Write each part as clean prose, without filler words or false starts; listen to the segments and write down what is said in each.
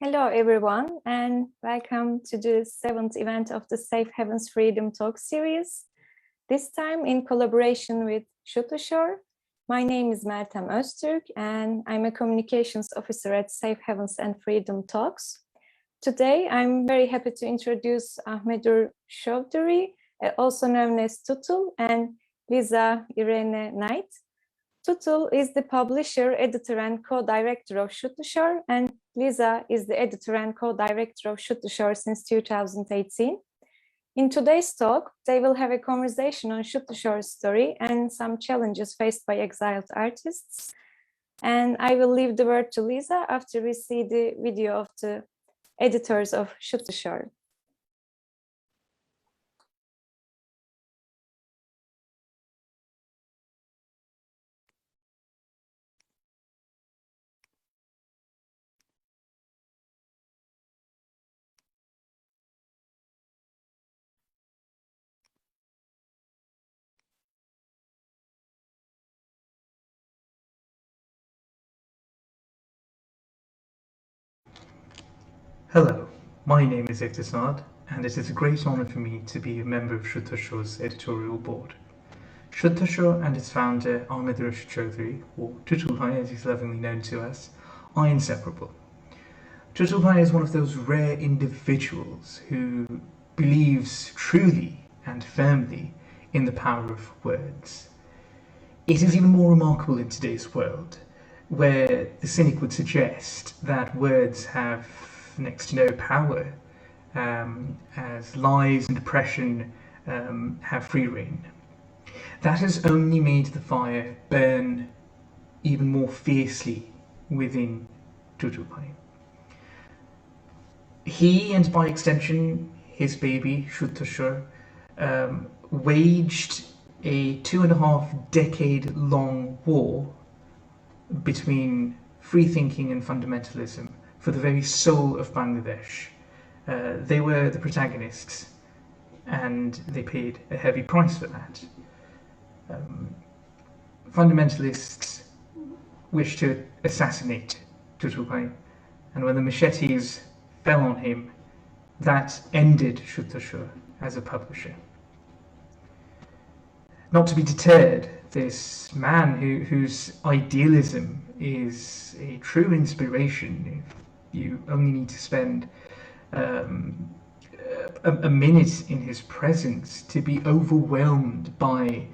Hello, everyone, and welcome to the 7th event of the Safe Havens Freedom Talks series. This time in collaboration with Shuddhashar. My name is Meltem Öztürk, and I'm a communications officer at Safe Havens and Freedom Talks. Today, I'm very happy to introduce Ahmedur Chaudhry, also known as Tutul, and Lisa Irene Knight. Tutul is the publisher, editor, and co-director of Shuddhashar, and Lisa is the editor and co-director of Shuddhashar since 2018. In today's talk, they will have a conversation on Shuddhashar's story and some challenges faced by exiled artists. And I will leave the word to Lisa after we see the video of the editors of Shuddhashar. Hello, my name is Ektasad, and it is a great honour for me to be a member of Shuddhashar's editorial board. Shuddhashar and its founder, Ahmedur Chaudhry, or Tutul Bhai as he's lovingly known to us, are inseparable. Tutul Bhai is one of those rare individuals who believes truly and firmly in the power of words. It is even more remarkable in today's world, where the cynic would suggest that words have next to no power, as lies and oppression have free rein. That has only made the fire burn even more fiercely within Tutul Bhai. He, and by extension his baby Shuddhashar, waged a 2.5-decade long war between free thinking and fundamentalism for the very soul of Bangladesh. They were the protagonists, and they paid a heavy price for that. Fundamentalists wished to assassinate Tutul Bhai, and when the machetes fell on him, that ended Shuddhashar as a publisher. Not to be deterred, this man whose idealism is a true inspiration. You only need to spend a minute in his presence to be overwhelmed by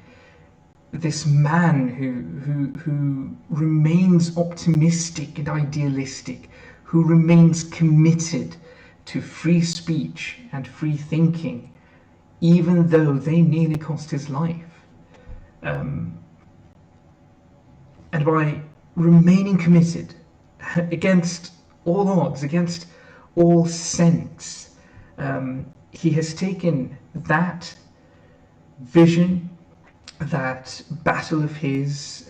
this man who remains optimistic and idealistic, who remains committed to free speech and free thinking, even though they nearly cost his life. And by remaining committed against all odds, against all sense, he has taken that vision, that battle of his,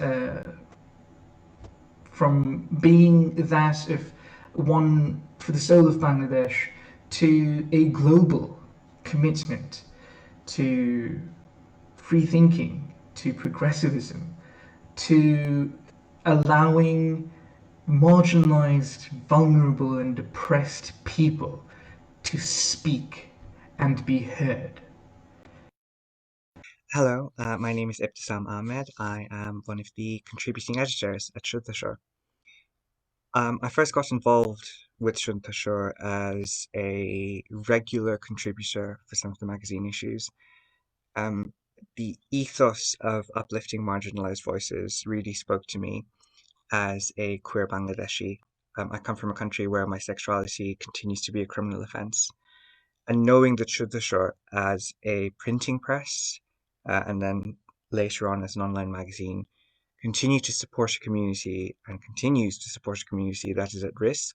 from being that of one for the soul of Bangladesh to a global commitment to free thinking, to progressivism, to allowing marginalized, vulnerable, and oppressed people to speak and be heard. Hello, my name is Ibtisam Ahmed. I am one of the contributing editors at Shuddhashar. I first got involved with Shuddhashar as a regular contributor for some of the magazine issues. The ethos of uplifting marginalized voices really spoke to me as a queer Bangladeshi. I come from a country where my sexuality continues to be a criminal offence. And knowing that Shuddhashar as a printing press, and then later on as an online magazine, continue to support a community and continues to support a community that is at risk,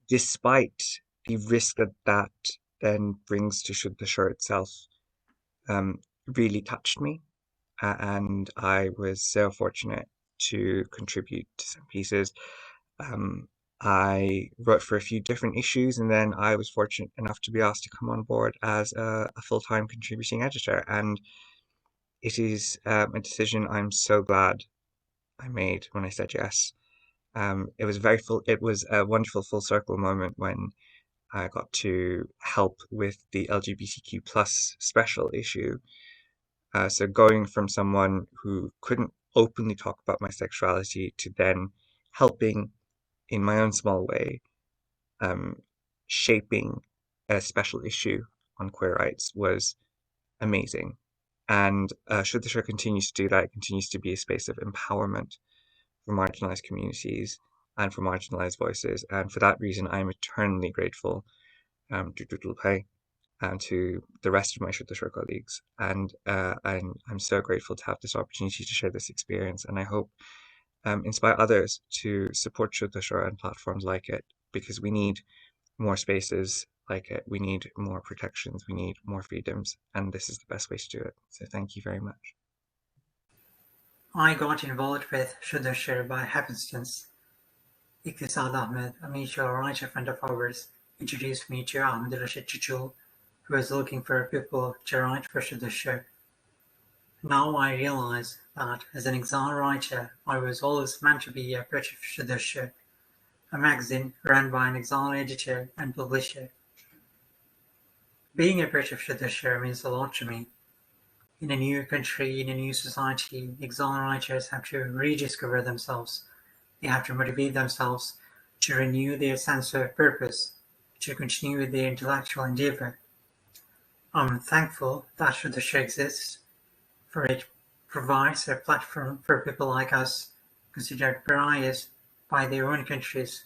despite the risk that then brings to Shuddhashar itself, really touched me. And I was so fortunate to contribute to some pieces. I wrote for a few different issues, and then I was fortunate enough to be asked to come on board as a full-time contributing editor, and it is a decision I'm so glad I made when I said yes. It was it was a wonderful full circle moment when I got to help with the LGBTQ plus special issue. So going from someone who couldn't openly talk about my sexuality to then helping in my own small way, shaping a special issue on queer rights was amazing. And Shuddhashar continues to do that. It continues to be a space of empowerment for marginalized communities and for marginalized voices. And for that reason, I'm eternally grateful to Tutulpai and to the rest of my Shuddhashar colleagues. And I'm so grateful to have this opportunity to share this experience. And I hope inspire others to support Shuddhashar and platforms like it, because we need more spaces like it. We need more protections. We need more freedoms. And this is the best way to do it. So thank you very much. I got involved with Shuddhashar by happenstance. Iqtisad Ahmed, a mutual writer friend of ours, introduced me to Ahmed Rashid Chichul, who was looking for people to write for Shuddhashar. Now I realize that as an exile writer, I was always meant to be a part of Shuddhashar, a magazine run by an exile editor and publisher. Being a part of Shuddhashar means a lot to me. In a new country, in a new society, exile writers have to rediscover themselves. They have to motivate themselves to renew their sense of purpose, to continue with their intellectual endeavor. I'm thankful that Shuddhashar exists, for it provides a platform for people like us, considered pariahs by their own countries,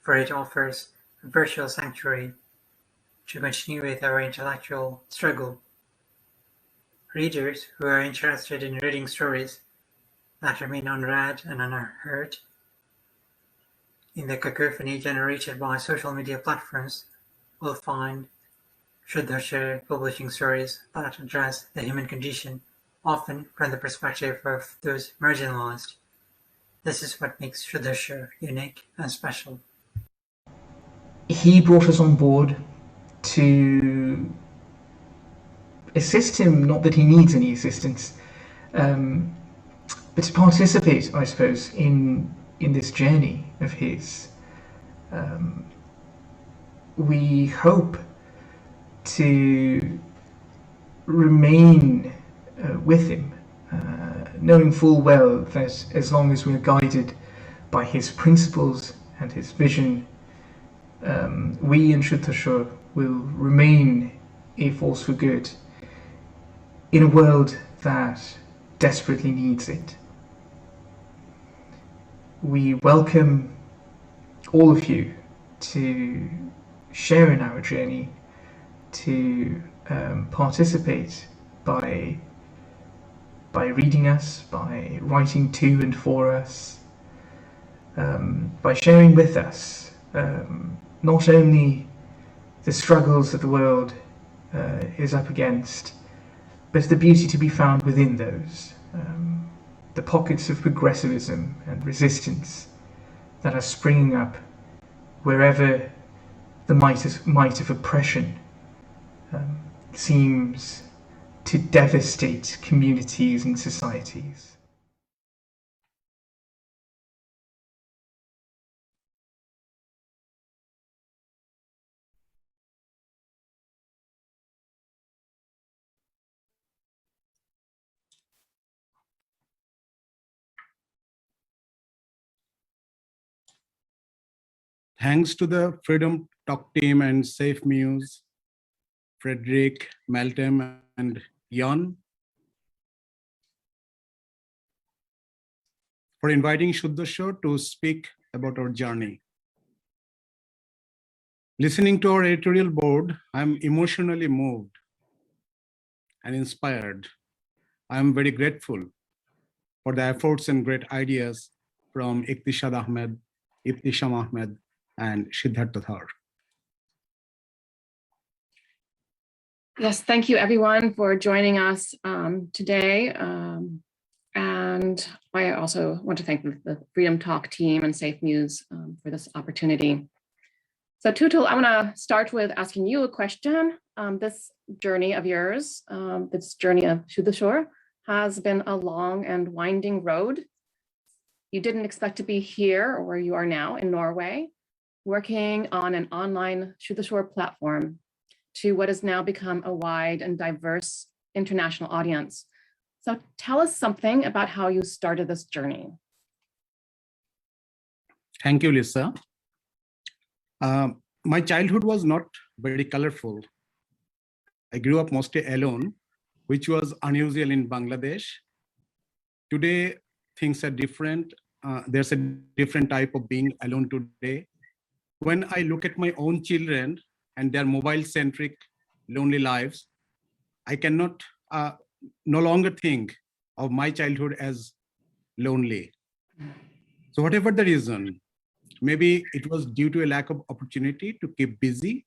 for it offers a virtual sanctuary to continue with our intellectual struggle. Readers who are interested in reading stories that remain unread and unheard in the cacophony generated by social media platforms will find Shuddhashar publishing stories that address the human condition, often from the perspective of those marginalized. This is what makes Shuddhashar unique and special. He brought us on board to assist him, not that he needs any assistance, but to participate, I suppose, in this journey of his. We hope to remain with him, knowing full well that as long as we're guided by his principles and his vision, we in Shuddhashar will remain a force for good in a world that desperately needs it. We welcome all of you to share in our journey, to participate by reading us, by writing to and for us, by sharing with us not only the struggles that the world is up against, but the beauty to be found within those, the pockets of progressivism and resistance that are springing up wherever the might of oppression seems to devastate communities and societies. Thanks to the Freedom Talk team and Safe Muse, Frederick, Malcolm, and Jan for inviting Shuddhashar to speak about our journey. Listening to our editorial board, I'm emotionally moved and inspired. I'm very grateful for the efforts and great ideas from Iqtisad Ahmed, Ibtisham Ahmed, and Shuddhashar. Yes, thank you everyone for joining us today. And I also want to thank the Freedom Talk team and Safe Muse for this opportunity. So Tutul, I want to start with asking you a question. This journey of yours, this journey of Shuddhashar, has been a long and winding road. You didn't expect to be here or where you are now in Norway, working on an online Shuddhashar platform to what has now become a wide and diverse international audience. So tell us something about how you started this journey. Thank you, Lisa. My childhood was not very colorful. I grew up mostly alone, which was unusual in Bangladesh. Today, things are different. There's a different type of being alone today. When I look at my own children and their mobile-centric, lonely lives, I cannot no longer think of my childhood as lonely. So whatever the reason, maybe it was due to a lack of opportunity to keep busy,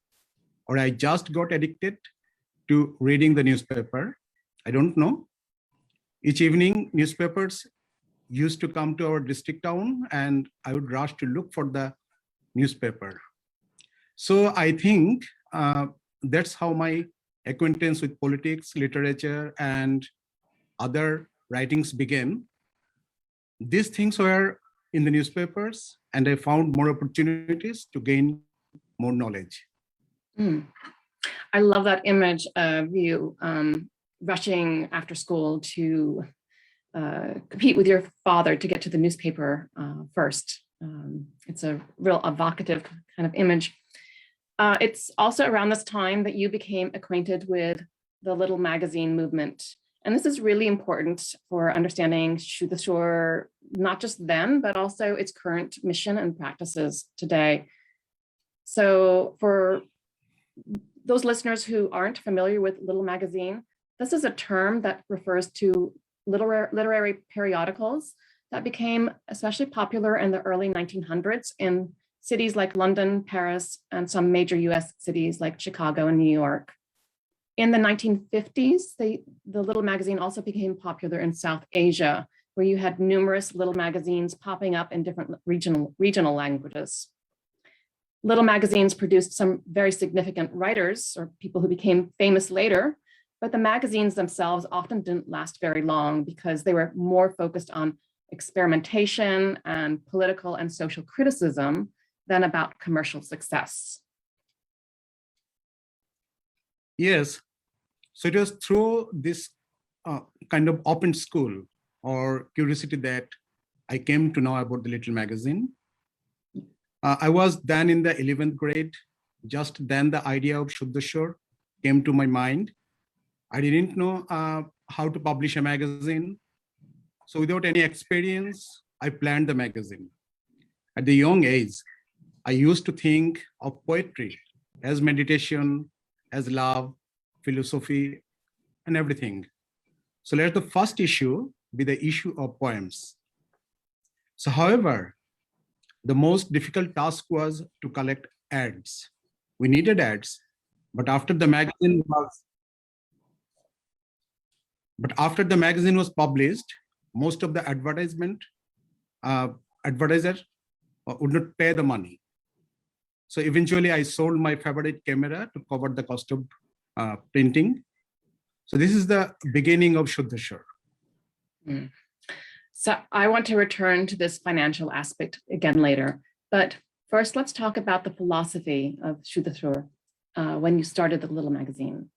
or I just got addicted to reading the newspaper. I don't know. Each evening, newspapers used to come to our district town, and I would rush to look for the newspaper. So I think that's how my acquaintance with politics, literature, and other writings began. These things were in the newspapers, and I found more opportunities to gain more knowledge. I love that image of you rushing after school to compete with your father to get to the newspaper first. It's a real evocative kind of image. It's also around this time that you became acquainted with the Little Magazine movement. And this is really important for understanding Shuddhashar, not just then, but also its current mission and practices today. So for those listeners who aren't familiar with Little Magazine, this is a term that refers to literary periodicals that became especially popular in the early 1900s in cities like London, Paris, and some major US cities like Chicago and New York. In the 1950s, the Little Magazine also became popular in South Asia, where you had numerous little magazines popping up in different regional languages. Little magazines produced some very significant writers or people who became famous later, but the magazines themselves often didn't last very long because they were more focused on experimentation and political and social criticism than about commercial success. Yes, so it was through this kind of open school or curiosity that I came to know about the Little Magazine. I was then in the 11th grade. Just then the idea of Shuddhashar came to my mind. I didn't know how to publish a magazine. So without any experience, I planned the magazine. At the young age, I used to think of poetry as meditation, as love, philosophy, and everything. So let the first issue be the issue of poems. So however, the most difficult task was to collect ads. We needed ads, but after the magazine was published, most of the advertisers would not pay the money. So eventually I sold my favorite camera to cover the cost of printing. So this is the beginning of Shuddhashar. So I want to return to this financial aspect again later, but first let's talk about the philosophy of Shuddhashar when you started the Little Magazine.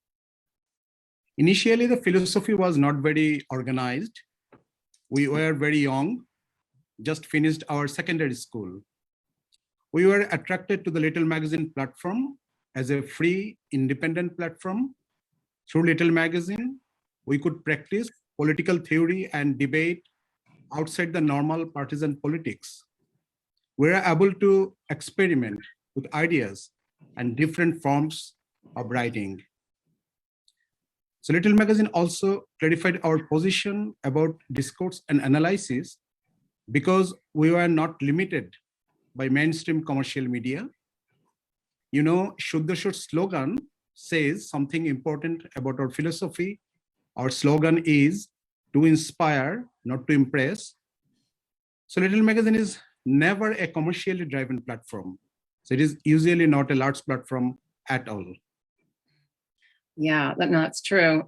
Initially, the philosophy was not very organized. We were very young, just finished our secondary school. We were attracted to the Little Magazine platform as a free, independent platform. Through Little Magazine, we could practice political theory and debate outside the normal partisan politics. We were able to experiment with ideas and different forms of writing. So Little Magazine also clarified our position about discourse and analysis because we were not limited by mainstream commercial media. You know, Shuddhashar's slogan says something important about our philosophy. Our slogan is to inspire, not to impress. So Little Magazine is never a commercially driven platform. So it is usually not a large platform at all. Yeah, that's true.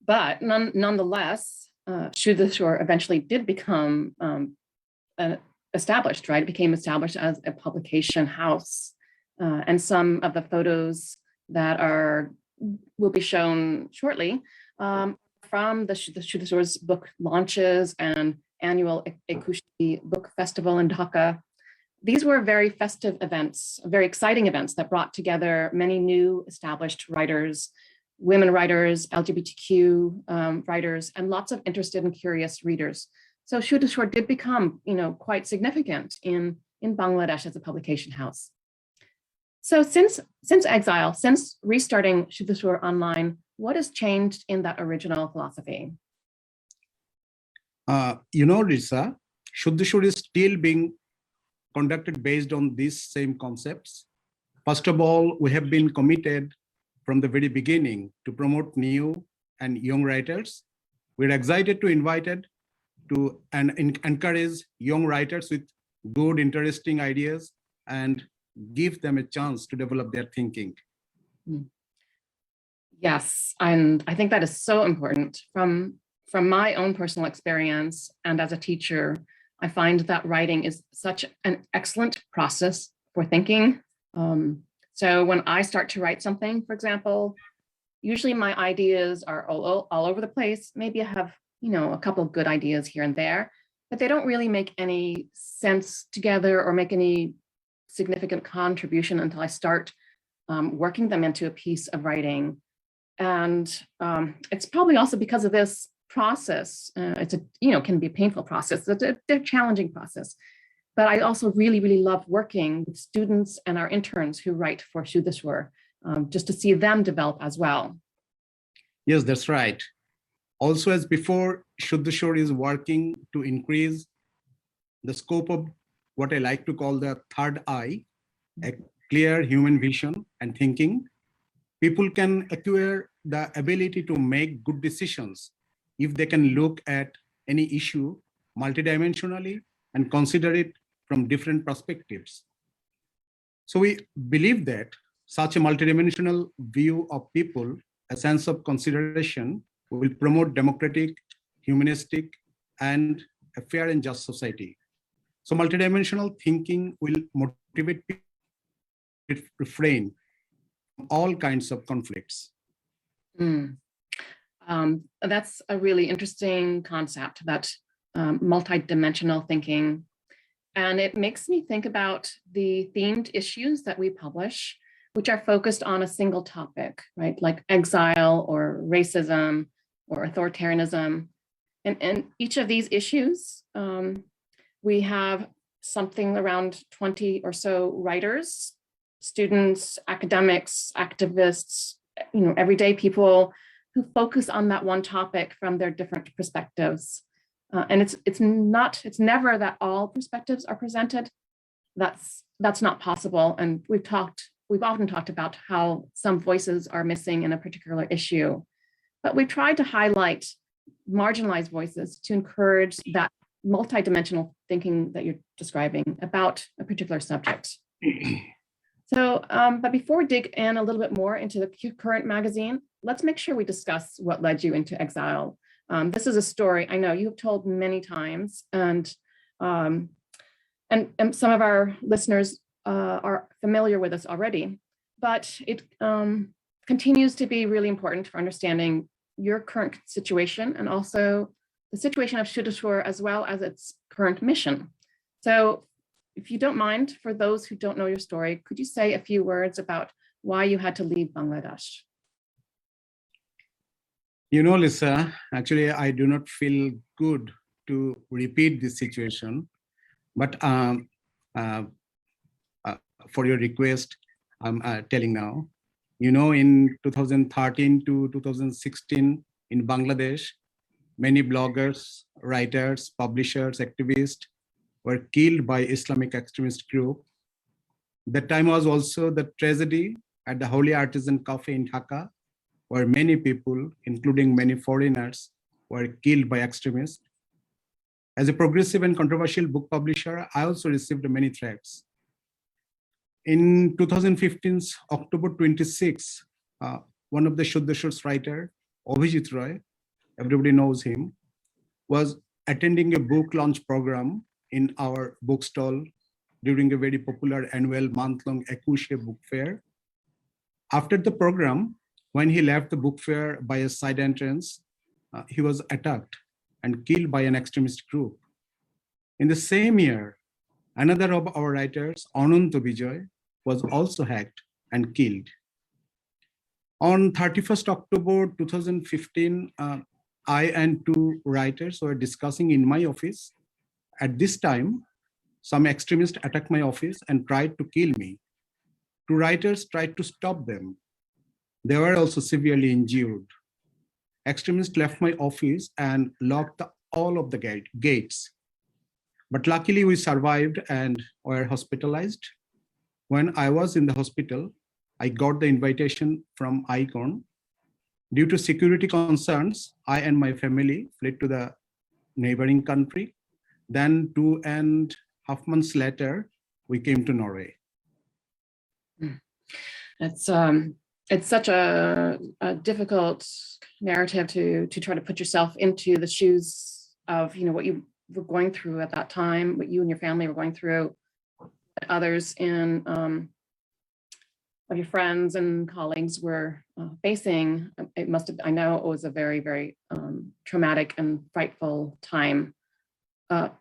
But nonetheless, Shuddhashar eventually did become established, right? It became established as a publication house. And some of the photos that will be shown shortly from the Shuddhashar's book launches and annual Ekushti Book Festival in Dhaka. These were very festive events, very exciting events that brought together many new established writers, women writers, LGBTQ writers, and lots of interested and curious readers. So Shuddhashar did become, quite significant in Bangladesh as a publication house. So since exile, since restarting Shuddhashar online, what has changed in that original philosophy? Lisa, Shuddhashar is still being conducted based on these same concepts. First of all, we have been committed from the very beginning to promote new and young writers. We're excited to encourage young writers with good, interesting ideas and give them a chance to develop their thinking. Yes, and I think that is so important. From my own personal experience and as a teacher, I find that writing is such an excellent process for thinking. So when I start to write something, for example, usually my ideas are all over the place. Maybe I have, a couple of good ideas here and there, but they don't really make any sense together or make any significant contribution until I start working them into a piece of writing. And it's probably also because of this process. It's can be a painful process. It's a challenging process. But I also really, really love working with students and our interns who write for Shuddhashar, just to see them develop as well. Yes, that's right. Also, as before, Shuddhashar is working to increase the scope of what I like to call the third eye, a clear human vision and thinking. People can acquire the ability to make good decisions if they can look at any issue multidimensionally and consider it from different perspectives. So we believe that such a multidimensional view of people, a sense of consideration, will promote democratic, humanistic, and a fair and just society. So multidimensional thinking will motivate people to refrain from all kinds of conflicts. That's a really interesting concept, that multidimensional thinking. And it makes me think about the themed issues that we publish, which are focused on a single topic, right? Like exile or racism or authoritarianism. And each of these issues, we have something around 20 or so writers, students, academics, activists, everyday people who focus on that one topic from their different perspectives. And it's never that all perspectives are presented. That's not possible. And we've often talked about how some voices are missing in a particular issue, but we've tried to highlight marginalized voices to encourage that multidimensional thinking that you're describing about a particular subject. So, but before we dig in a little bit more into the current magazine, let's make sure we discuss what led you into exile. This is a story I know you've told many times, and some of our listeners are familiar with this already, but it continues to be really important for understanding your current situation and also the situation of Shuddhashar as well as its current mission. So if you don't mind, for those who don't know your story, could you say a few words about why you had to leave Bangladesh? Lisa, actually, I do not feel good to repeat this situation, but for your request, I'm telling now. In 2013 to 2016 in Bangladesh, many bloggers, writers, publishers, activists were killed by Islamic extremist group. That time was also the tragedy at the Holy Artisan Cafe in Dhaka, where many people, including many foreigners, were killed by extremists. As a progressive and controversial book publisher, I also received many threats. In 2015's October 26, one of the Shuddhashar's writer, Abhijit Roy, everybody knows him, was attending a book launch program in our bookstall during a very popular annual month-long Ekushe book fair. After the program, when he left the book fair by a side entrance, he was attacked and killed by an extremist group. In the same year, another of our writers, Ananta Bijoy, was also hacked and killed. On 31st October 2015, I and two writers were discussing in my office. At this time, some extremists attacked my office and tried to kill me. Two writers tried to stop them. They were also severely injured. Extremists left my office and locked all of the gates. But luckily we survived and were hospitalized. When I was in the hospital, I got the invitation from ICON. Due to security concerns, I and my family fled to the neighboring country. Then 2.5 months later, we came to Norway. It's such a difficult narrative to try to put yourself into the shoes of, you know, what you were going through at that time, what you and your family were going through, others in of your friends and colleagues were facing. It must have, I know it was a very, very traumatic and frightful time.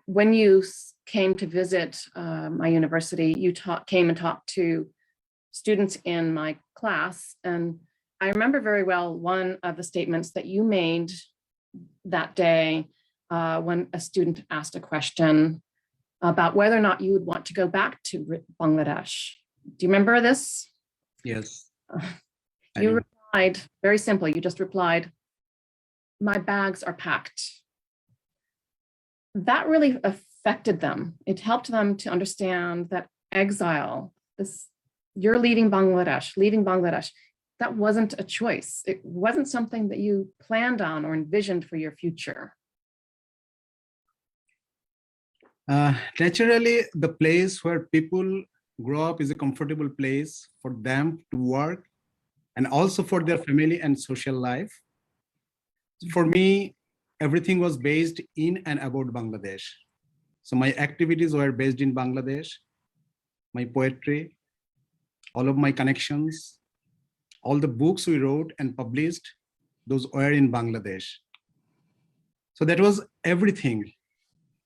When you came to visit my university, you came and talked to students in my class. And I remember very well one of the statements that you made that day when a student asked a question about whether or not you would want to go back to Bangladesh. Do you remember this? Yes. You replied very simply, you just replied, "My bags are packed." That really affected them. It helped them to understand that exile, you're leaving Bangladesh, that wasn't a choice. It wasn't something that you planned on or envisioned for your future. Naturally, the place where people grow up is a comfortable place for them to work and also for their family and social life. For me, everything was based in and about Bangladesh. So my activities were based in Bangladesh, my poetry, all of my connections, all the books we wrote and published, those were in Bangladesh. So that was everything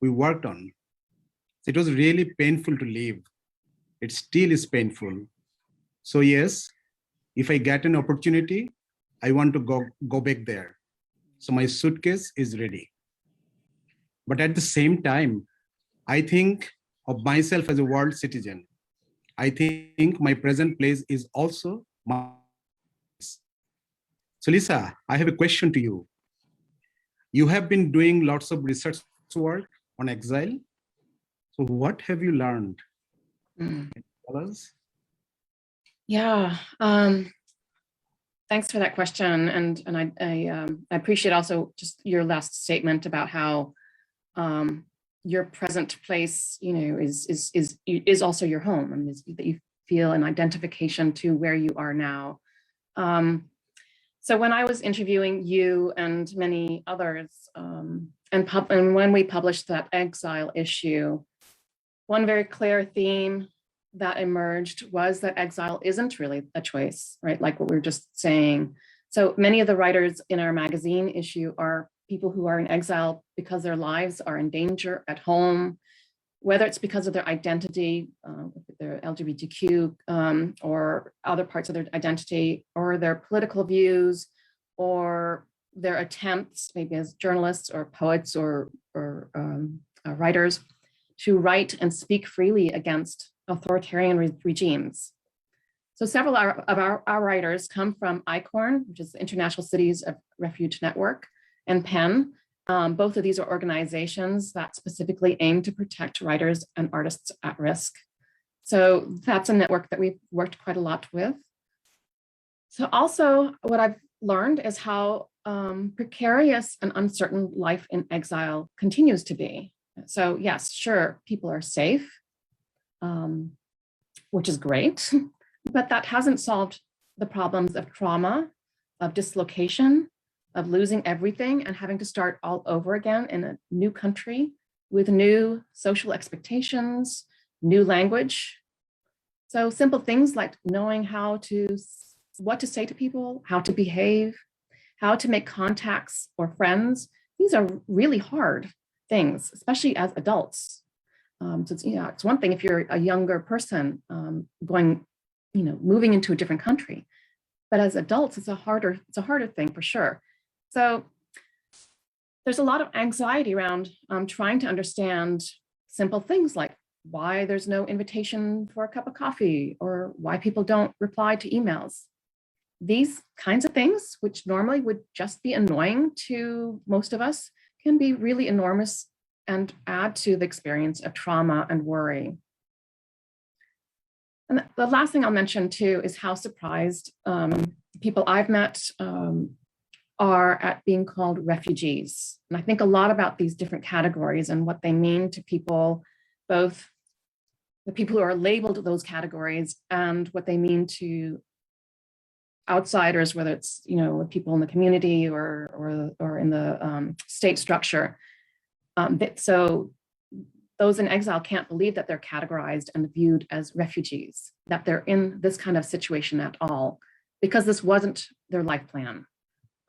we worked on. It was really painful to leave. It still is painful. So yes, if I get an opportunity, I want to go back there. So my suitcase is ready. But at the same time, I think of myself as a world citizen. I think my present place is also my place. So Lisa, I have a question to you. You have been doing lots of research work on exile. So what have you learned? Can you tell us? Yeah, thanks for that question. And I appreciate also just your last statement about how your present place, you know, is also your home, and that you feel an identification to where you are now. So when I was interviewing you and many others, and when we published that exile issue, one very clear theme that emerged was that exile isn't really a choice, right? Like what we were just saying. So many of the writers in our magazine issue are people who are in exile because their lives are in danger at home, whether it's because of their identity, their LGBTQ, or other parts of their identity, or their political views, or their attempts, maybe as journalists or poets or writers, to write and speak freely against authoritarian regimes. So several of our writers come from ICORN, which is the International Cities of Refuge Network, and PEN. Both of these are organizations that specifically aim to protect writers and artists at risk. So that's a network that we've worked quite a lot with. So also what I've learned is how precarious and uncertain life in exile continues to be. So yes, sure, people are safe, which is great, but that hasn't solved the problems of trauma, of dislocation, of losing everything and having to start all over again in a new country with new social expectations, new language. So simple things like knowing what to say to people, how to behave, how to make contacts or friends. These are really hard things, especially as adults. So it's one thing if you're a younger person moving into a different country, but as adults, it's a harder thing for sure. So there's a lot of anxiety around trying to understand simple things like why there's no invitation for a cup of coffee or why people don't reply to emails. These kinds of things, which normally would just be annoying to most of us, can be really enormous and add to the experience of trauma and worry. And the last thing I'll mention too is how surprised people I've met are at being called refugees. And I think a lot about these different categories and what they mean to people, both the people who are labeled those categories and what they mean to outsiders, whether it's people in the community or in the state structure. So those in exile can't believe that they're categorized and viewed as refugees, that they're in this kind of situation at all, because this wasn't their life plan.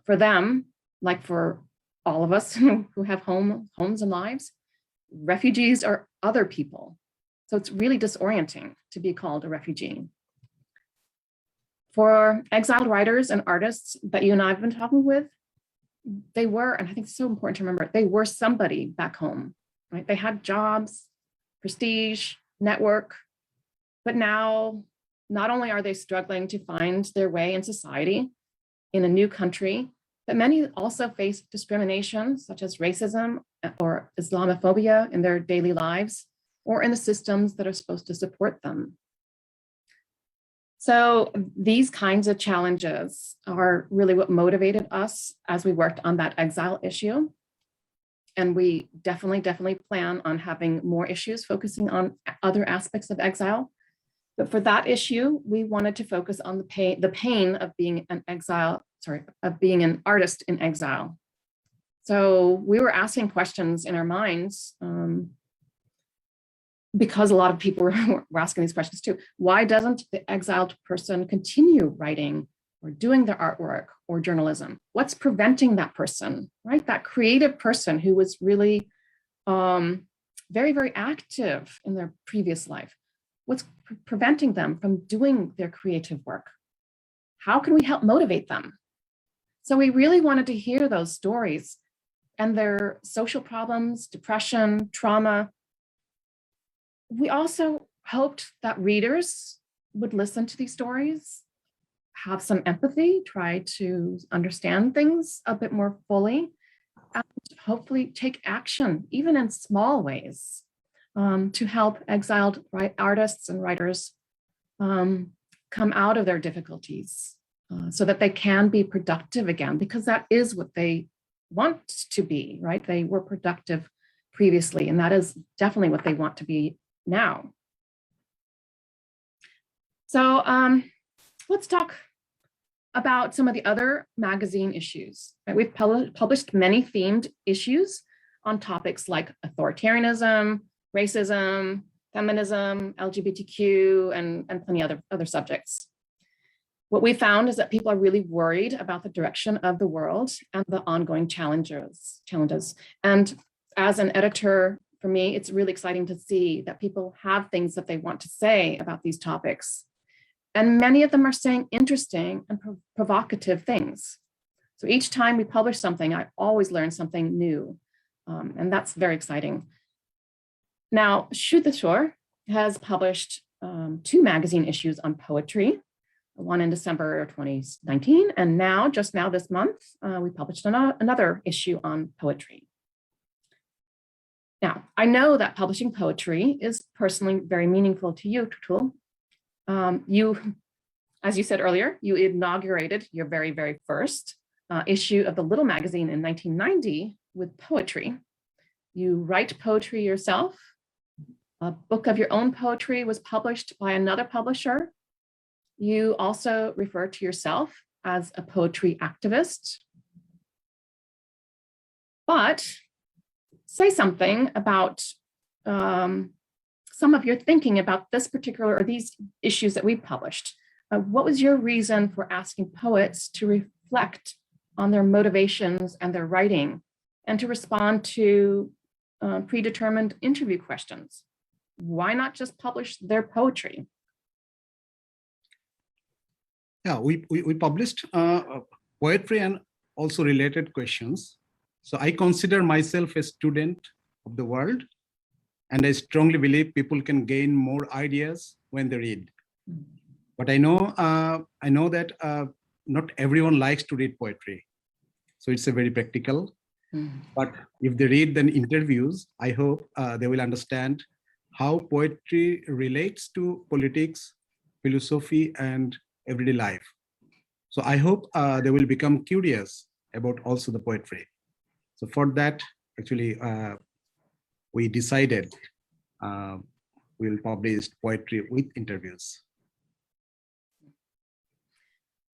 For them, like for all of us who have homes and lives, refugees are other people. So it's really disorienting to be called a refugee. For exiled writers and artists that you and I have been talking with, they were, and I think it's so important to remember, they were somebody back home, right? They had jobs, prestige, network, but now not only are they struggling to find their way in society in a new country, but many also face discrimination such as racism or Islamophobia in their daily lives or in the systems that are supposed to support them. So these kinds of challenges are really what motivated us as we worked on that exile issue. And we definitely plan on having more issues focusing on other aspects of exile. But for that issue, we wanted to focus on the pain of being being an artist in exile. So we were asking questions in our minds, because a lot of people were asking these questions too. Why doesn't the exiled person continue writing or doing their artwork or journalism? What's preventing that person, right? That creative person who was really very active in their previous life. What's preventing them from doing their creative work? How can we help motivate them? So we really wanted to hear those stories and their social problems, depression, trauma. We also hoped that readers would listen to these stories, have some empathy, try to understand things a bit more fully, and hopefully take action, even in small ways, to help exiled artists and writers come out of their difficulties so that they can be productive again, because that is what they want to be, right? They were productive previously, and that is definitely what they want to be now. So let's talk about some of the other magazine issues. Right? We've published many themed issues on topics like authoritarianism, racism, feminism, LGBTQ, and plenty other subjects. What we found is that people are really worried about the direction of the world and the ongoing challenges. And as an editor, for me, it's really exciting to see that people have things that they want to say about these topics. And many of them are saying interesting and provocative things. So each time we publish something, I always learn something new. And that's very exciting. Now, Shuddhashar has published 2 magazine issues on poetry, one in December 2019, and just now this month, we published another issue on poetry. Now, I know that publishing poetry is personally very meaningful to you, Tutul. As you said earlier, you inaugurated your very first issue of the Little magazine in 1990 with poetry. You write poetry yourself. A book of your own poetry was published by another publisher. You also refer to yourself as a poetry activist. But say something about some of your thinking about this particular or these issues that we published. What was your reason for asking poets to reflect on their motivations and their writing and to respond to predetermined interview questions? Why not just publish their poetry? Yeah, we published poetry and also related questions. So I consider myself a student of the world, and I strongly believe people can gain more ideas when they read. But I know that not everyone likes to read poetry, so it's a very practical. But if they read the interviews, I hope they will understand how poetry relates to politics, philosophy, and everyday life. So I hope they will become curious about also the poetry. So for that, actually, we decided we'll publish poetry with interviews.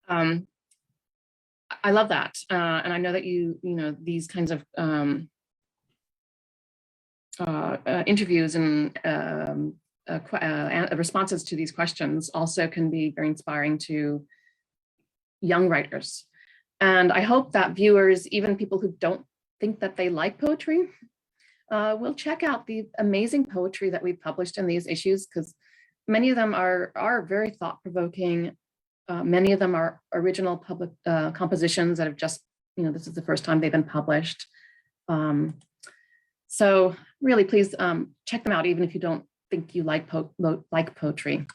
I love that, and I know that you know these kinds of interviews and responses to these questions also can be very inspiring to young writers. And I hope that viewers, even people who don't think that they like poetry, will check out the amazing poetry that we published in these issues, because many of them are very thought-provoking. Many of them are original public compositions that have just, this is the first time they've been published. So really, please check them out, even if you don't think you like poetry.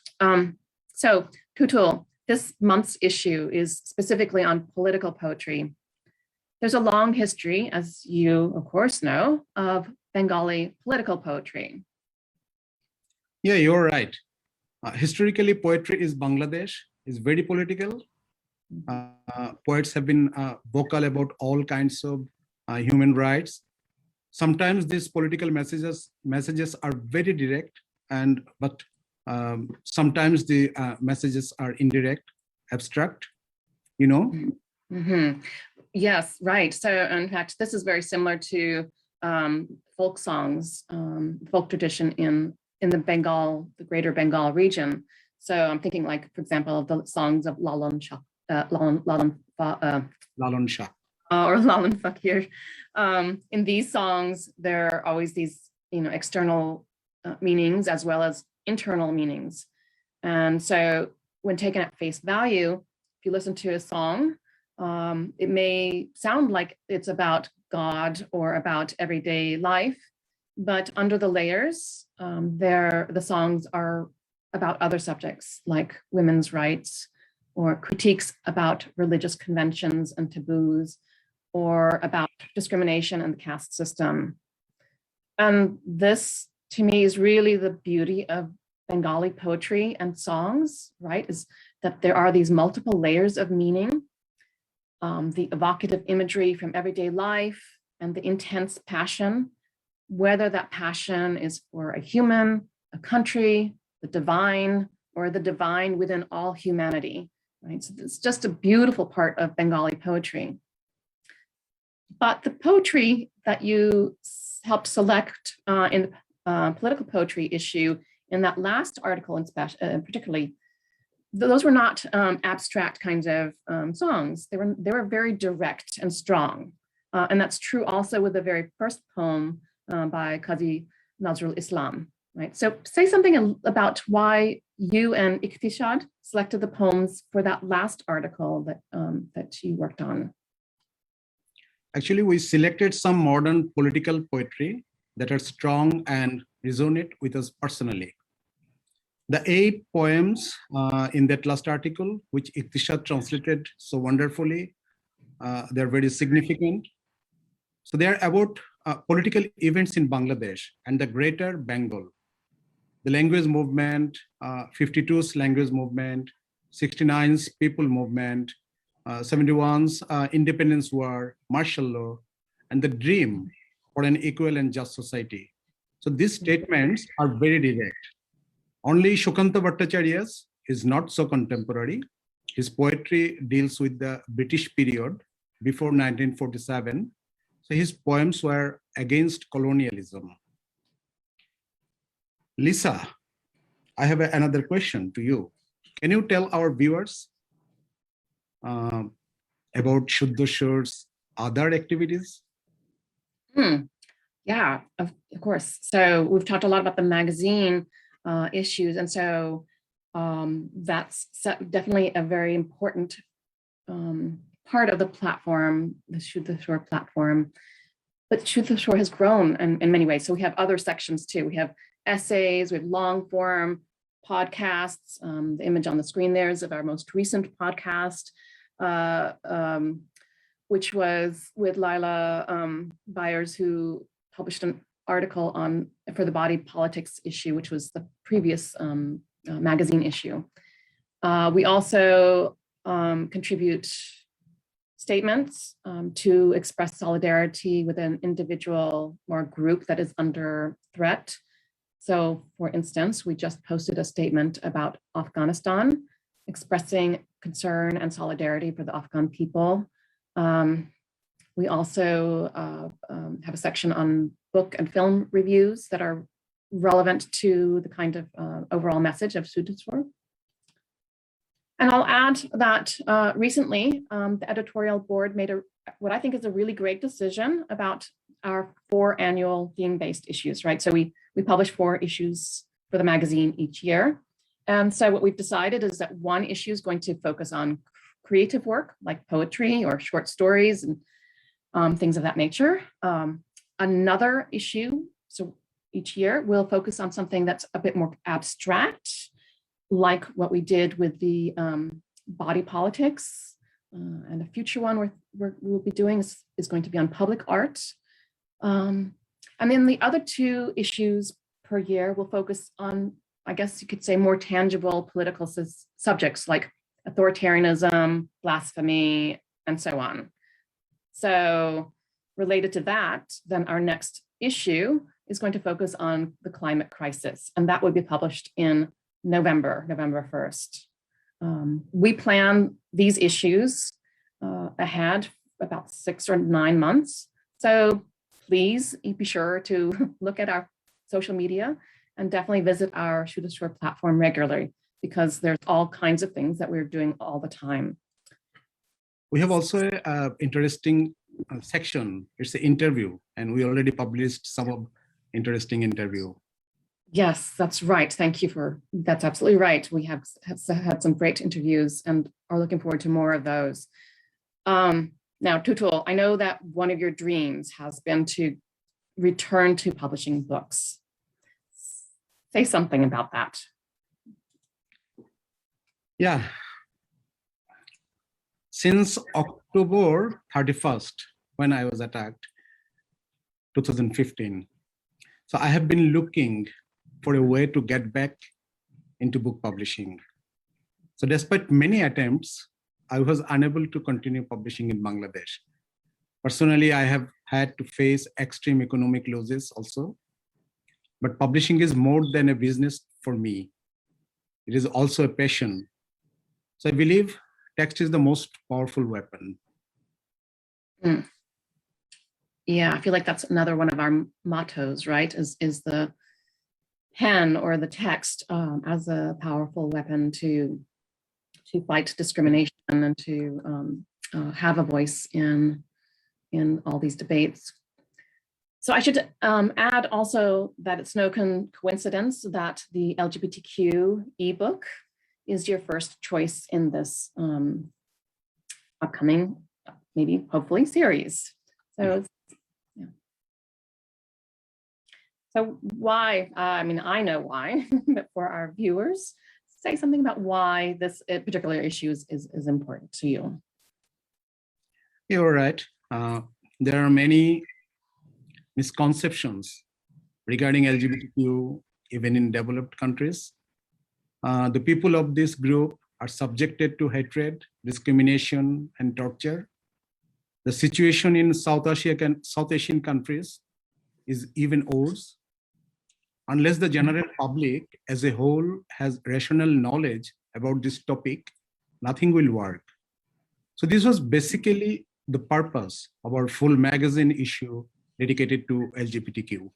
So Tutul, this month's issue is specifically on political poetry. There's a long history, as you of course know, of Bengali political poetry. Yeah, you're right. Historically, poetry is Bangladesh, is very political. Poets have been vocal about all kinds of human rights. Sometimes these political messages are very direct, but sometimes the messages are indirect, abstract, Mm-hmm. Yes, right. So in fact, this is very similar to folk songs, folk tradition in the Bengal, the greater Bengal region. So I'm thinking, like, for example, of the songs of Lalan Shah, Lalan Shah. Or Lalan Fakir. In these songs, there are always these, external meanings as well as internal meanings. And so when taken at face value, if you listen to a song, it may sound like it's about God or about everyday life, but under the layers, the songs are about other subjects like women's rights or critiques about religious conventions and taboos, or about discrimination in the caste system. And this, to me, is really the beauty of Bengali poetry and songs, right? Is that there are these multiple layers of meaning, the evocative imagery from everyday life, and the intense passion, whether that passion is for a human, a country, the divine, or the divine within all humanity, right? So it's just a beautiful part of Bengali poetry. But the poetry that you helped select in the political poetry issue in that last article, particularly, those were not abstract kinds of songs. They were very direct and strong. And that's true also with the very first poem by Qazi Nazrul Islam, right? So say something about why you and Iqtishad selected the poems for that last article that you worked on. Actually, we selected some modern political poetry that are strong and resonate with us personally. The 8 poems in that last article, which Iqtishad translated so wonderfully, they're very significant. So they are about political events in Bangladesh and the greater Bengal. The language movement, 52's language movement, 69's people movement, 71's independence war, martial law, and the dream for an equal and just society. So these statements are very direct. Only Shukanta Bhattacharya's is not so contemporary. His poetry deals with the British period before 1947. So his poems were against colonialism. Lisa, I have another question to you. Can you tell our viewers about Shuddhashar's other activities? Yeah, of course. So we've talked a lot about the magazine issues, and so that's definitely a very important part of the platform, the Shuddhashar platform. But Shuddhashar has grown in many ways. So we have other sections too. We have essays, we have long form podcasts. The image on the screen there is of our most recent podcast, which was with Lila Byers, who published an article for the body politics issue, which was the previous magazine issue. We also contribute statements to express solidarity with an individual or group that is under threat. So for instance, we just posted a statement about Afghanistan, expressing concern and solidarity for the Afghan people. We also have a section on book and film reviews that are relevant to the kind of overall message of Shuddhashar. And I'll add that recently, the editorial board made what I think is a really great decision about our 4 annual theme-based issues, right? So we publish 4 issues for the magazine each year. And so what we've decided is that one issue is going to focus on creative work like poetry or short stories and things of that nature. Another issue, so each year we'll focus on something that's a bit more abstract, like what we did with the body politics. And a future one we'll be doing is going to be on public art. And then the other 2 issues per year will focus on, I guess you could say, more tangible political subjects like authoritarianism, blasphemy, and so on. So related to that, then our next issue is going to focus on the climate crisis, and that will be published in November 1st. We plan these issues ahead about 6 or 9 months. So please be sure to look at our social media and definitely visit our Shuddhashar platform regularly, because there's all kinds of things that we're doing all the time. We have also an interesting section. It's an interview, and we already published some of interesting interview. Yes, that's right. Thank you that's absolutely right. We have had some great interviews and are looking forward to more of those. Now, Tutul, I know that one of your dreams has been to return to publishing books. Say something about that. Yeah. Since October 31st, when I was attacked, 2015. So I have been looking for a way to get back into book publishing. So despite many attempts, I was unable to continue publishing in Bangladesh. Personally, I have had to face extreme economic losses also, but publishing is more than a business for me. It is also a passion. So I believe text is the most powerful weapon. Yeah, I feel like that's another one of our mottos, right? Is the pen or the text as a powerful weapon to fight discrimination and to have a voice in all these debates. So I should add also that it's no coincidence that the LGBTQ ebook is your first choice in this upcoming, maybe hopefully, series. So yeah. So why? I mean, I know why, but for our viewers, say something about why this particular issue is important to you. You're right. There are many misconceptions regarding LGBTQ, even in developed countries. The people of this group are subjected to hatred, discrimination, and torture. The situation in South Asian countries is even worse. Unless the general public as a whole has rational knowledge about this topic, nothing will work. So this was basically the purpose of our full magazine issue dedicated to LGBTQ.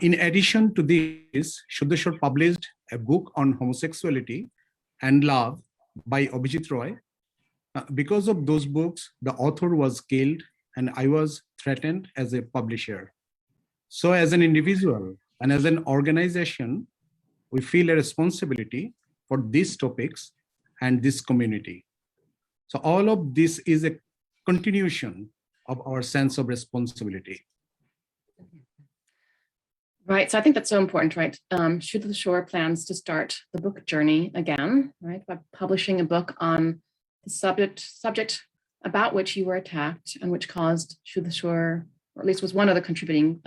In addition to this, Shuddhashar published a book on homosexuality and love by Abhijit Roy. Because of those books, the author was killed and I was threatened as a publisher. So as an individual and as an organization, we feel a responsibility for these topics and this community. So all of this is a continuation of our sense of responsibility. Right, so I think that's so important, right? Shuddhashar plans to start the book journey again, right, by publishing a book on the subject about which you were attacked and which caused Shuddhashar, or at least was one of the contributing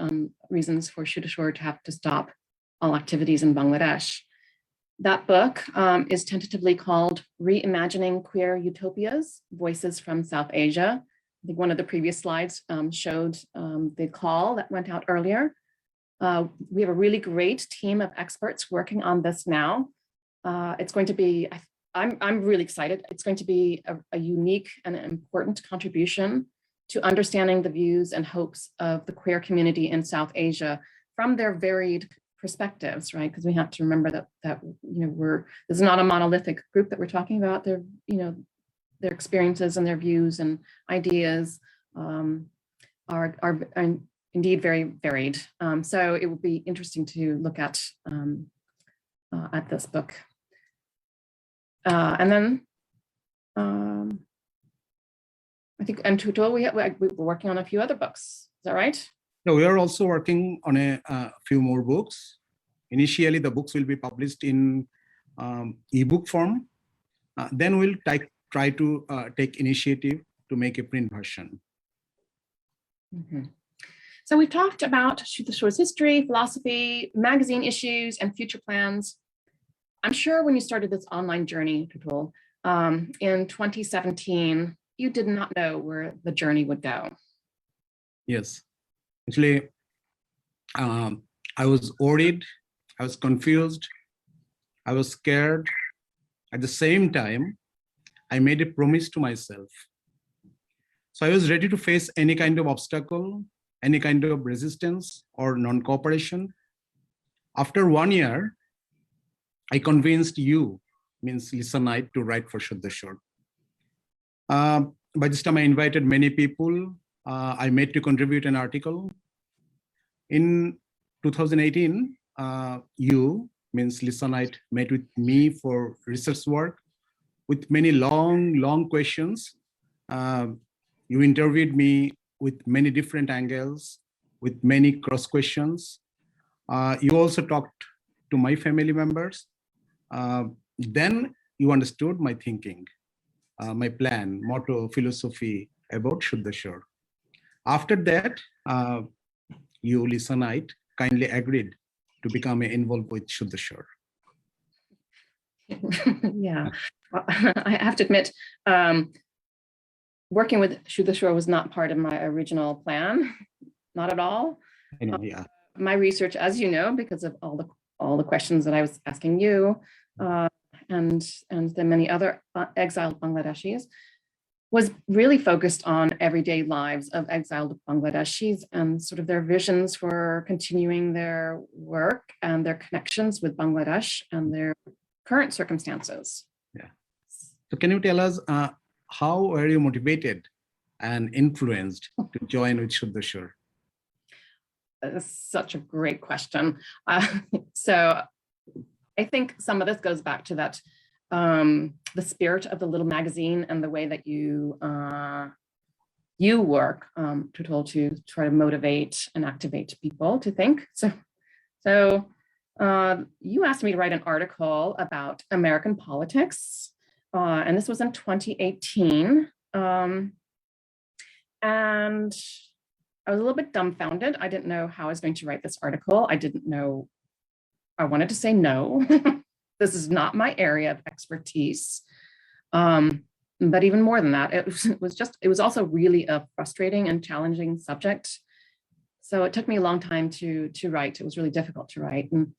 reasons for Shuddhashar to have to stop all activities in Bangladesh. That book is tentatively called Reimagining Queer Utopias, Voices from South Asia. I think one of the previous slides showed the call that went out earlier. We have a really great team of experts working on this now. It's going to be, I'm really excited. It's going to be a unique and important contribution to understanding the views and hopes of the queer community in South Asia from their varied perspectives, right? Because we have to remember that this is not a monolithic group that we're talking about. Their experiences and their views and ideas are indeed very varied. So it will be interesting to look at this book. And then I think, and Tutul, we're working on a few other books. Is that right? No, we are also working on a few more books. Initially, the books will be published in ebook form. Then we'll try to take initiative to make a print version. Mm-hmm. So we talked about Shuddhashar's history, philosophy, magazine issues, and future plans. I'm sure when you started this online journey, Tutul, in 2017, you did not know where the journey would go. Yes, actually, I was worried, I was confused, I was scared. At the same time, I made a promise to myself. So I was ready to face any kind of obstacle, any kind of resistance or non-cooperation. After 1 year, I convinced you, means Lisa Knight, to write for Shuddhashar. By this time, I invited many people. I made to contribute an article. In 2018, you, means Lisa Knight, met with me for research work with many long questions. You interviewed me with many different angles, with many cross questions. You also talked to my family members. Then you understood my thinking, my plan, motto, philosophy about Shuddhashar. After that, you, Lisa Knight, kindly agreed to become involved with Shuddhashar. Yeah, well, I have to admit, working with Shuddhashar was not part of my original plan, not at all. I know, yeah. My research, as you know, because of all the questions that I was asking you, and the many other exiled Bangladeshis, was really focused on everyday lives of exiled Bangladeshis and sort of their visions for continuing their work and their connections with Bangladesh and their current circumstances. Yeah. So can you tell us how were you motivated and influenced to join with Shuddhashar? That's such a great question. So I think some of this goes back to that, the spirit of the little magazine and the way that you work to try to motivate and activate people to think. So you asked me to write an article about American politics, and this was in 2018. And I was a little bit dumbfounded. I didn't know how I was going to write this article. I didn't know, I wanted to say no. This is not my area of expertise. But even more than that, it was also really a frustrating and challenging subject. So it took me a long time to write. It was really difficult to write. And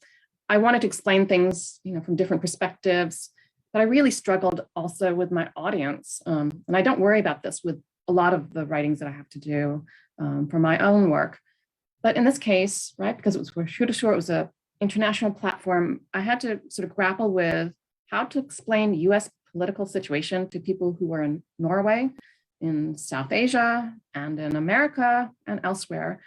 I wanted to explain things, from different perspectives, but I really struggled also with my audience. And I don't worry about this with a lot of the writings that I have to do. for my own work. But in this case, right, because it was for Shuddhashar, it was an international platform, I had to sort of grapple with how to explain the US political situation to people who were in Norway, in South Asia, and in America and elsewhere.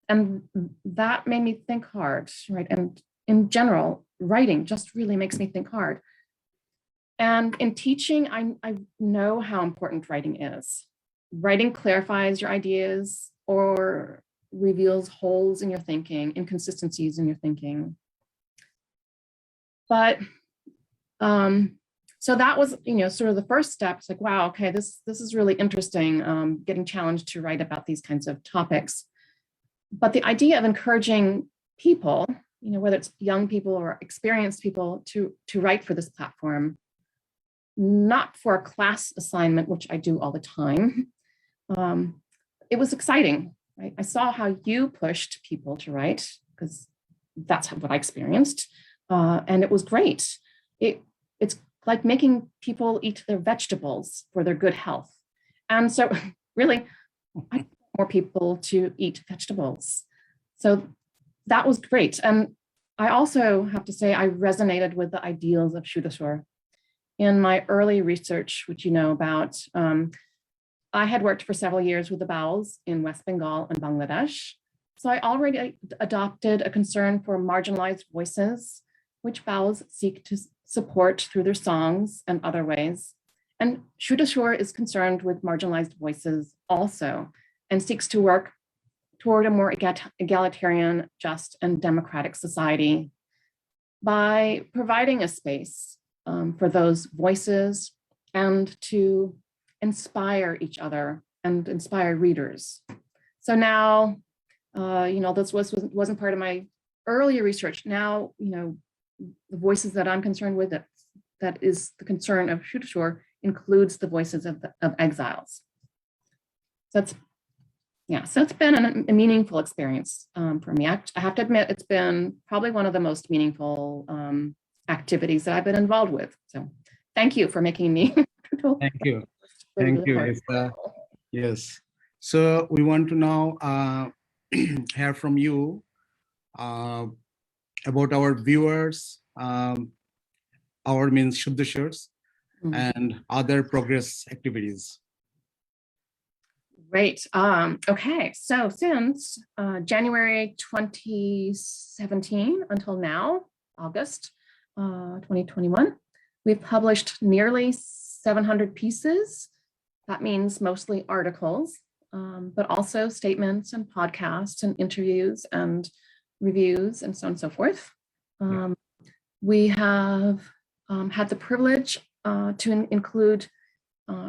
And that made me think hard, right? And in general, writing just really makes me think hard. And in teaching, I know how important writing is. Writing clarifies your ideas or reveals holes in your thinking, inconsistencies in your thinking. But so that was, sort of the first step. It's like, wow, okay, this is really interesting, getting challenged to write about these kinds of topics. But the idea of encouraging people, whether it's young people or experienced people, to write for this platform, not for a class assignment, which I do all the time, it was exciting. Right? I saw how you pushed people to write, because that's what I experienced, and it was great. It's like making people eat their vegetables for their good health. And so really, I want more people to eat vegetables. So that was great. And I also have to say, I resonated with the ideals of Shuddhashar. In my early research, which you know about, I had worked for several years with the Bowls in West Bengal and Bangladesh. So I already adopted a concern for marginalized voices, which Bowls seek to support through their songs and other ways. And Shuddhashar is concerned with marginalized voices also, and seeks to work toward a more egalitarian, just, and democratic society by providing a space for those voices and to inspire each other and inspire readers. So now, this wasn't part of my earlier research. Now, the voices that I'm concerned with, that is the concern of Shuddhashar, includes the voices of exiles. So it's been a meaningful experience for me. I have to admit, it's been probably one of the most meaningful activities that I've been involved with. So thank you for making me. Thank you. Thank you. Yes. So we want to now hear from you about our viewers, our means Shuddhashars, and other progress activities. Great. Okay, so since January 2017 until now, August 2021, we've published nearly 700 pieces. That means mostly articles, but also statements and podcasts and interviews and reviews and so on and so forth. We have had the privilege to include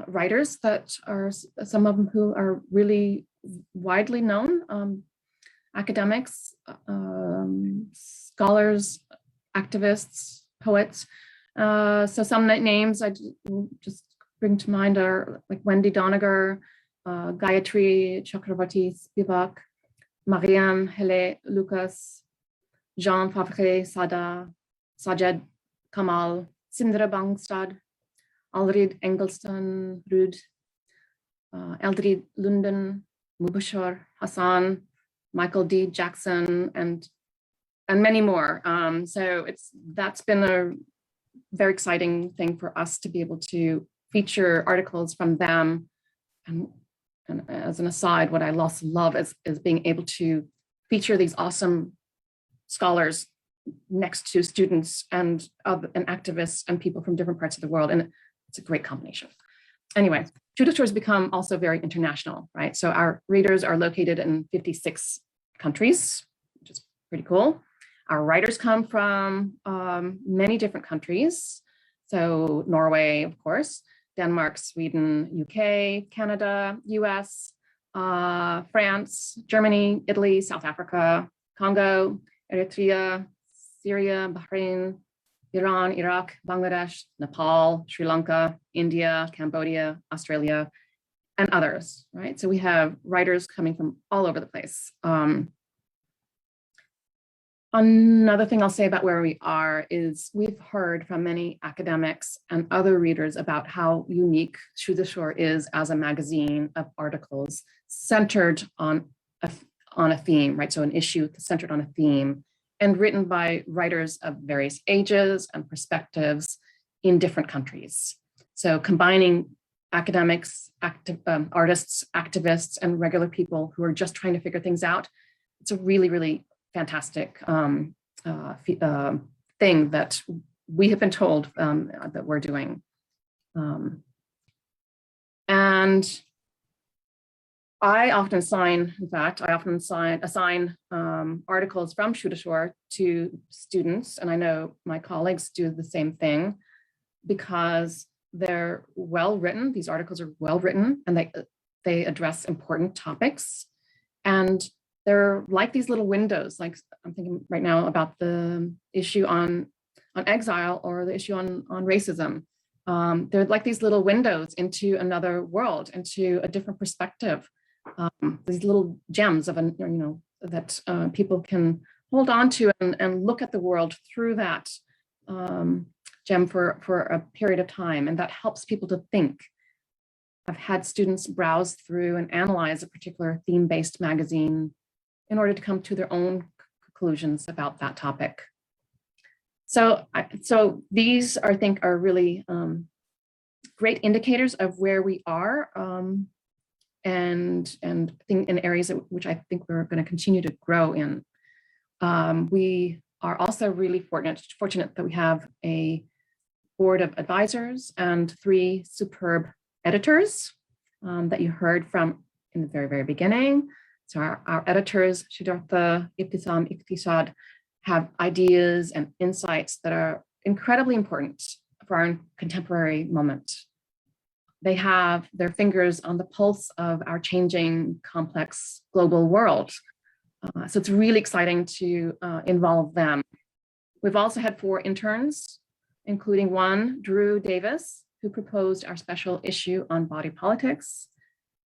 writers that are, some of them who are really widely known, academics, scholars, activists, poets. So some names I just bring to mind are like Wendy Doniger, Gayatri Chakravarti Spivak, Mariam Hele Lucas, Jean Favre Sada, Sajed Kamal, Sindra Bangstad, Alrid Engelston Rud, Eldrid Lunden, Mubashar Hassan, Michael D. Jackson, and many more. So that's been a very exciting thing for us to be able to feature articles from them. And as an aside, what I love is being able to feature these awesome scholars next to students and activists and people from different parts of the world. And it's a great combination. Anyway, Shuddhashar has become also very international, right? So our readers are located in 56 countries, which is pretty cool. Our writers come from many different countries. So Norway, of course, Denmark, Sweden, UK, Canada, US, France, Germany, Italy, South Africa, Congo, Eritrea, Syria, Bahrain, Iran, Iraq, Bangladesh, Nepal, Sri Lanka, India, Cambodia, Australia, and others, right? So we have writers coming from all over the place. Another thing I'll say about where we are is we've heard from many academics and other readers about how unique Shuddhashar is as a magazine of articles centered on a theme, right? So an issue centered on a theme and written by writers of various ages and perspectives in different countries. So combining academics, artists, activists, and regular people who are just trying to figure things out. It's a really, really fantastic thing that we have been told that we're doing. And I often assign articles from Shuddhashar to students, and I know my colleagues do the same thing because they're well written. These articles are well written, and they address important topics, and they're like these little windows. Like I'm thinking right now about the issue on exile or the issue on racism. They're like these little windows into another world, into a different perspective. These little gems of that people can hold on to and look at the world through that gem for a period of time, and that helps people to think. I've had students browse through and analyze a particular theme-based magazine in order to come to their own conclusions about that topic. So these, I think, are really great indicators of where we are and in areas which I think we're going to continue to grow in. We are also really fortunate that we have a board of advisors and 3 superb editors that you heard from in the very, very beginning. So our editors, Siddhartha, Ibtisam, Iqtisad, have ideas and insights that are incredibly important for our contemporary moment. They have their fingers on the pulse of our changing, complex global world. So it's really exciting to involve them. We've also had 4 interns, including one, Drew Davis, who proposed our special issue on body politics,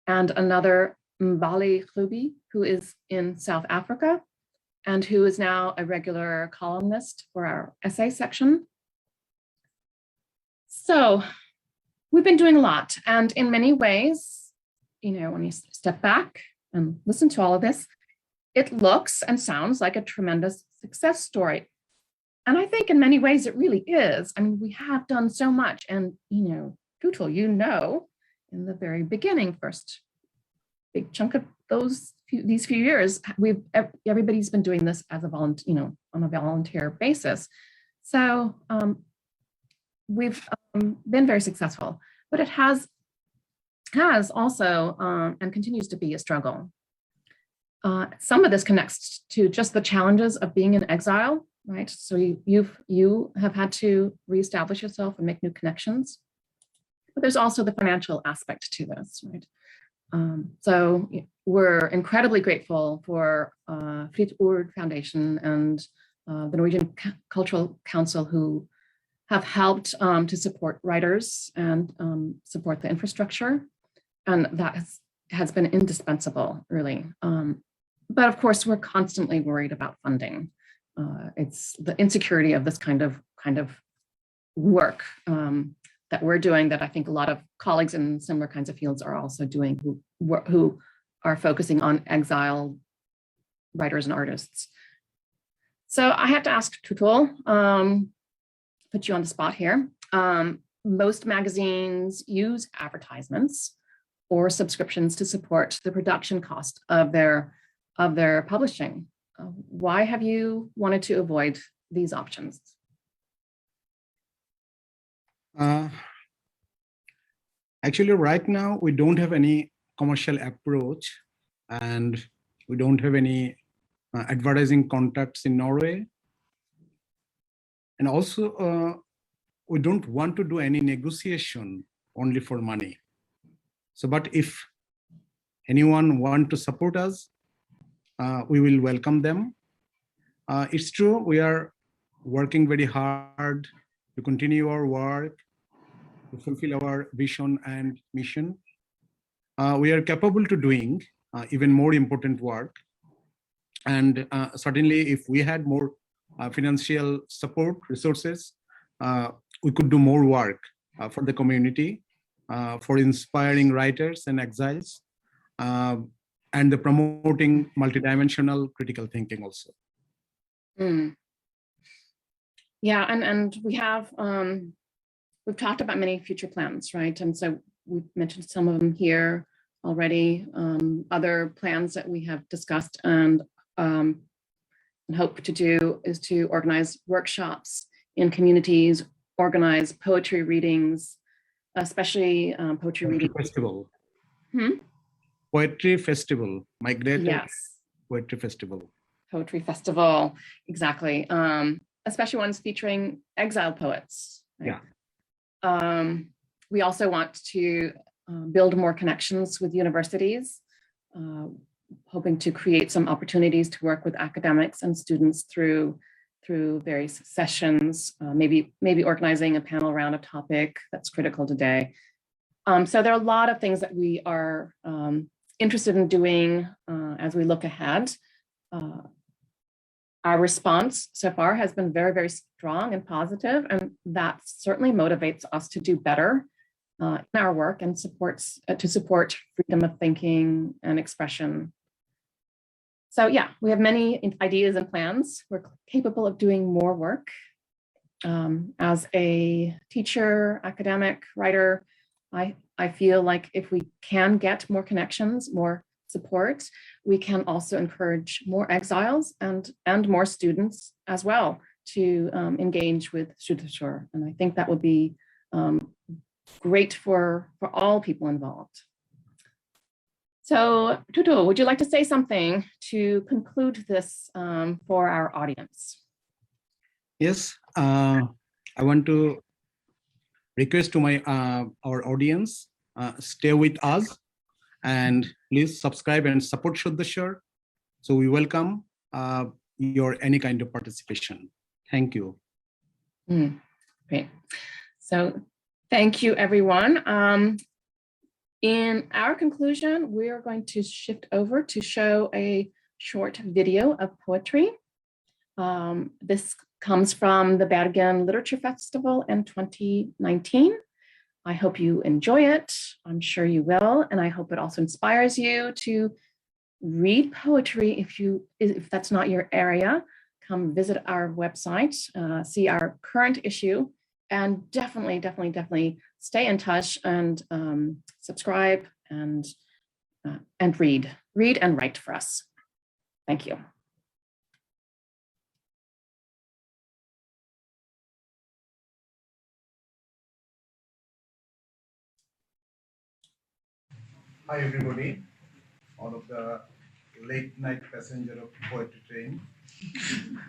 and another, Mbali Khubi, who is in South Africa and who is now a regular columnist for our essay section. So we've been doing a lot, and in many ways, when you step back and listen to all of this, it looks and sounds like a tremendous success story. And I think in many ways it really is. I mean, we have done so much, and Tutul, in the very beginning, first big chunk of these few years, everybody's been doing this as a on a volunteer basis. So we've been very successful, but it has also and continues to be a struggle. Some of this connects to just the challenges of being in exile, right? So you have had to reestablish yourself and make new connections, but there's also the financial aspect to this, right? So we're incredibly grateful for Fritt Ord Foundation and the Norwegian Cultural Council, who have helped to support writers and support the infrastructure. And that has been indispensable, really. But of course, we're constantly worried about funding. It's the insecurity of this kind of work that we're doing, that I think a lot of colleagues in similar kinds of fields are also doing, who are focusing on exile writers and artists. So I have to ask Tutul, put you on the spot here. Most magazines use advertisements or subscriptions to support the production cost of their publishing. Why have you wanted to avoid these options? Actually, right now, we don't have any commercial approach, and we don't have any advertising contacts in Norway. And also, we don't want to do any negotiation only for money. So, but if anyone want to support us, we will welcome them. It's true, we are working very hard to continue our work, to fulfill our vision and mission. We are capable to doing even more important work. And certainly, if we had more financial support resources, we could do more work for the community, for inspiring writers and exiles, and the promoting multidimensional critical thinking also. Yeah, and we have we've talked about many future plans, right? And so we've mentioned some of them here already. Other plans that we have discussed and hope to do is to organize workshops in communities, organize poetry readings, especially poetry reading Festival. Hmm? Poetry festival, migrated Yes. poetry festival. Poetry festival, exactly. Especially ones featuring exile poets. Right? Yeah. We also want to build more connections with universities, hoping to create some opportunities to work with academics and students through various sessions, maybe organizing a panel around a topic that's critical today. So there are a lot of things that we are interested in doing as we look ahead. Our response so far has been very, very strong and positive, and that certainly motivates us to do better in our work and to support freedom of thinking and expression. So yeah, we have many ideas and plans. We're capable of doing more work. As a teacher, academic, writer, I feel like if we can get more connections, more support, we can also encourage more exiles and more students as well to engage with Shuddhashar. And I think that would be great for all people involved. So Tutu, would you like to say something to conclude this for our audience? Yes, I want to request to my our audience, stay with us and please subscribe and support Shuddhashar. So we welcome your any kind of participation. Thank you. Great. So thank you, everyone. In our conclusion, we are going to shift over to show a short video of poetry. This comes from the Bergen Literature Festival in 2019. I hope you enjoy it. I'm sure you will. And I hope it also inspires you to read poetry. If that's not your area, come visit our website, see our current issue, and definitely stay in touch and subscribe and read and write for us. Thank you. Hi everybody, all of the late night passenger of poetry train.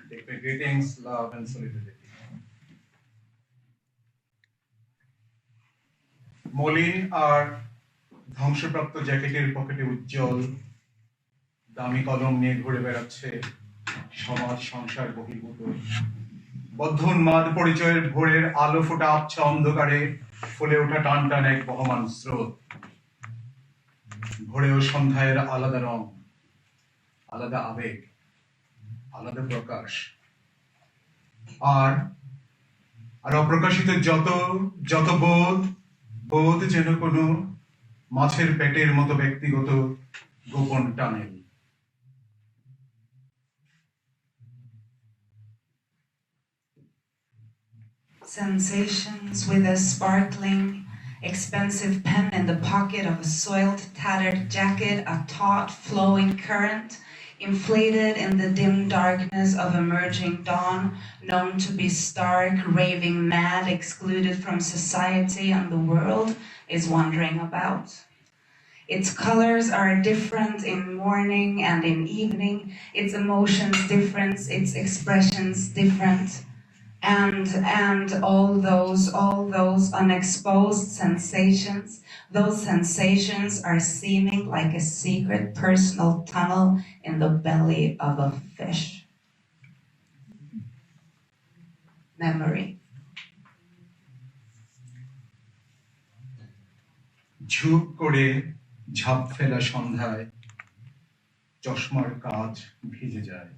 Take my greetings, love and solidarity. মলিন আর ধ্বংসপ্রাপ্ত জ্যাকেটের পকেটে উজ্জ্বল দামি কলম নিয়ে ঘুরে বেড়াচ্ছে সমাজ সংসার বহির্ভূত বদ্ধোন্মাদ পরিচয়ের ভোরের আলো ফোটা আবছা অন্ধকারে ফুলে ওঠা টান টান এক বহমান স্রোত ভোরে ও সন্ধ্যায়ের আলাদা রং আলাদা আবেগ আলাদা প্রকাশ আর অপ্রকাশিত যত বোধ যেন কোনো মাছের পেটের মতো ব্যক্তিগত গোপন tunnel Sensations with a sparkling, expensive pen in the pocket of a soiled, tattered jacket, a taut, flowing current, inflated in the dim darkness of emerging dawn, known to be stark, raving mad, excluded from society and the world, is wandering about. Its colors are different in morning and in evening, its emotions different, its expressions different. And all those unexposed sensations, those sensations are seeming like a secret personal tunnel in the belly of a fish. Memory. ঝুপ করে ঝাঁপ ফেলা সন্ধ্যায় চশমার কাঁচ ভিজে যায়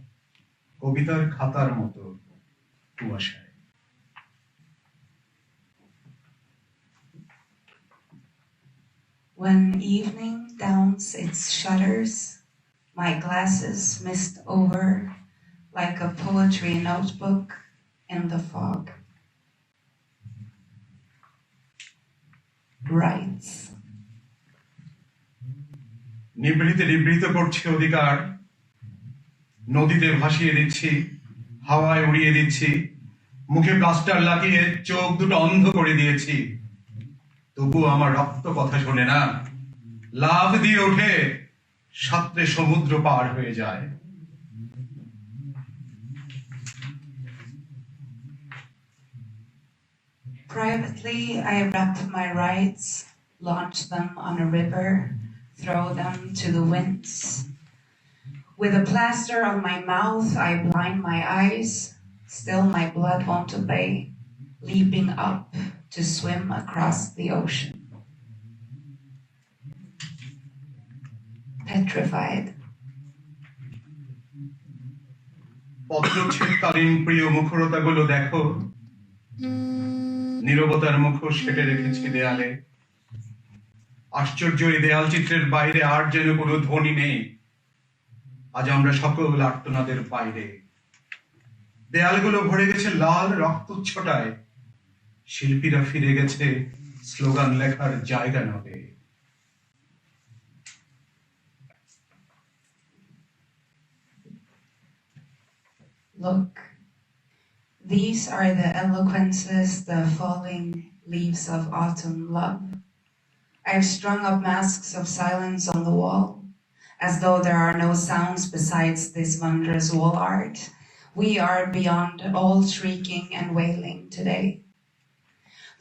কবিতার খাতার মতো কুয়াশায়। When evening downs its shutters, my glasses mist over like a poetry notebook in the fog. Writes. নিভৃতে নিভৃত করছে অধিকার, নদীতে ভাসিয়ে দিচ্ছি, হাওয়ায় উড়িয়ে দিচ্ছি, মুখে প্লাস্টার লাগিয়ে চোখ দুটো অন্ধ করে দিয়েছি, তবু আমার রক্ত কথা শোনে না, লাফ দিয়ে ওঠে, সাঁতরে সমুদ্র পার হয়ে যায়। Privately, I wrap my rights, launch them on a river, throw them to the winds. With a plaster on my mouth, I blind my eyes, still my blood won't obey, leaping up to swim across the ocean. Petrified. পত্রচ্ছেদকালীন প্রিয় মুখরতাগুলো দেখো, নীরবতার মুখোশ কেটে রেখেছি দেয়ালে। আশ্চর্য এই দেয়াল চিত্রের বাইরে আর যেন কোনো ধ্বনি নেই। আজ আমরা সকল আর্তনাদের বাইরে। দেয়ালগুলো ভরে গেছে লাল রক্তচ্ছটায়। শিল্পীরা ফিরে গেছে স্লোগান লেখার জায়গা নবে। Look, these are the eloquences, the falling leaves of autumn love. I've strung up masks of silence on the wall, as though there are no sounds besides this wondrous wall art. We are beyond all shrieking and wailing today.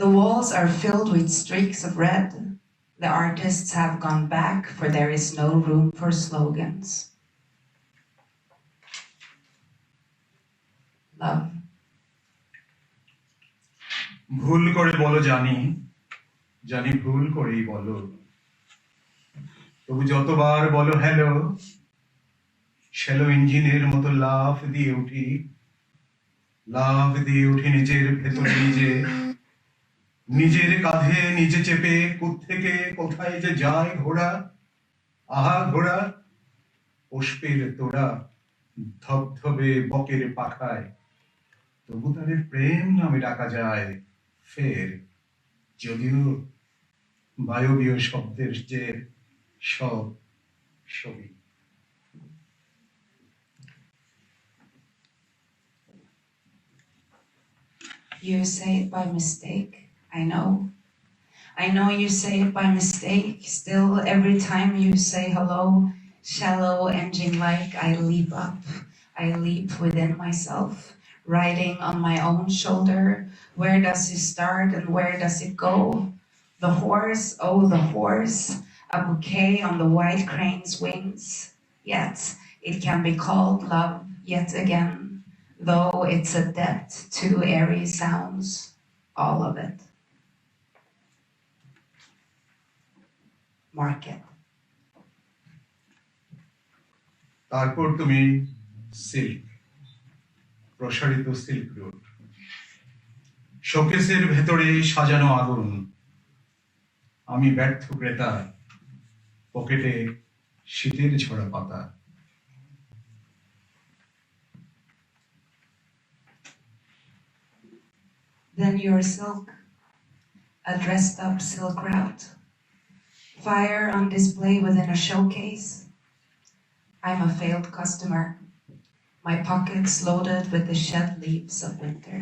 The walls are filled with streaks of red. The artists have gone back, for there is no room for slogans. Love. ভুল করে বলো জানি, জানি ভুল করেই বলো, তবু যতবার বলো হ্যালো, শ্যালো ইঞ্জিনের মতো লাফ দিয়ে উঠি, লাফ দিয়ে উঠি নিজের ভেতরে নিজে, নিজের কাঁধে নিজে চেপে কোত্থেকে কোথায় যে যায় ঘোড়া, আহা ঘোড়া, পুষ্পের তোড়া ধবধবে বকের পাখায়, তবু তাদের প্রেম নামে ডাকা যায় ফের, যদিও বায়বীয় শব্দের যে সব ছবি। You say it by mistake, I know. I know you say it by mistake. Still, every time you say hello, shallow engine-like, I leap up. I leap within myself, riding on my own shoulder. Where does it start and where does it go? The horse, oh the horse, a bouquet on the white crane's wings. Yet, it can be called love yet again, though it's a depth to airy sounds, all of it. Market. তারপর তুমি silk, প্রসারিত silk road, শোকেসের ভেতরে সাজানো আগুন, আমি ব্যর্থ ক্রেতা, পকেটে শীতের ঝরা পাতা। Then your silk, a dressed up silk route, fire on display within a showcase. I'm a failed customer, my pockets loaded with the shed leaves of winter.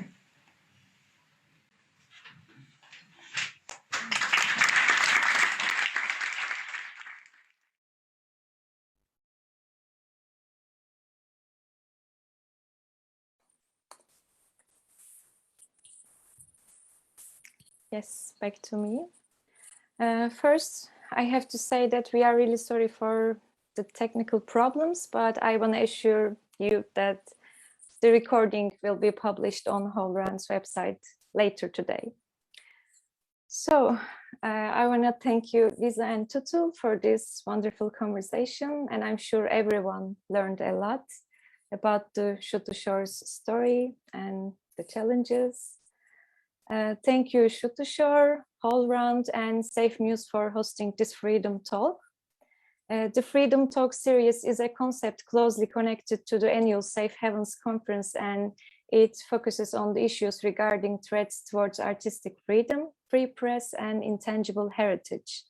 Yes, back to me. First, I have to say that we are really sorry for the technical problems, but I want to assure you that the recording will be published on Whole Brand's website later today. So I want to thank you, Lisa and Tutu, for this wonderful conversation. And I'm sure everyone learned a lot about the Shuddhashar's story and the challenges. Thank you, Shuddhashar, Whole Round, and Safe Muse for hosting this Freedom Talk. The Freedom Talk series is a concept closely connected to the annual Safe Havens conference, and it focuses on the issues regarding threats towards artistic freedom, free press, and intangible heritage.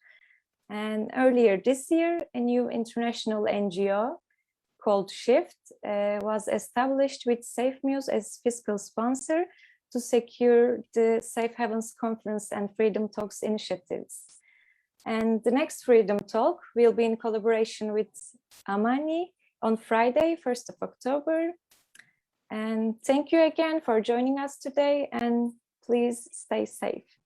And earlier this year, a new international NGO called Shift was established with Safe Muse as fiscal sponsor to secure the Safe Havens conference and Freedom Talks initiatives. And the next Freedom Talk will be in collaboration with Amani on Friday, 1st of October. And thank you again for joining us today, and please stay safe.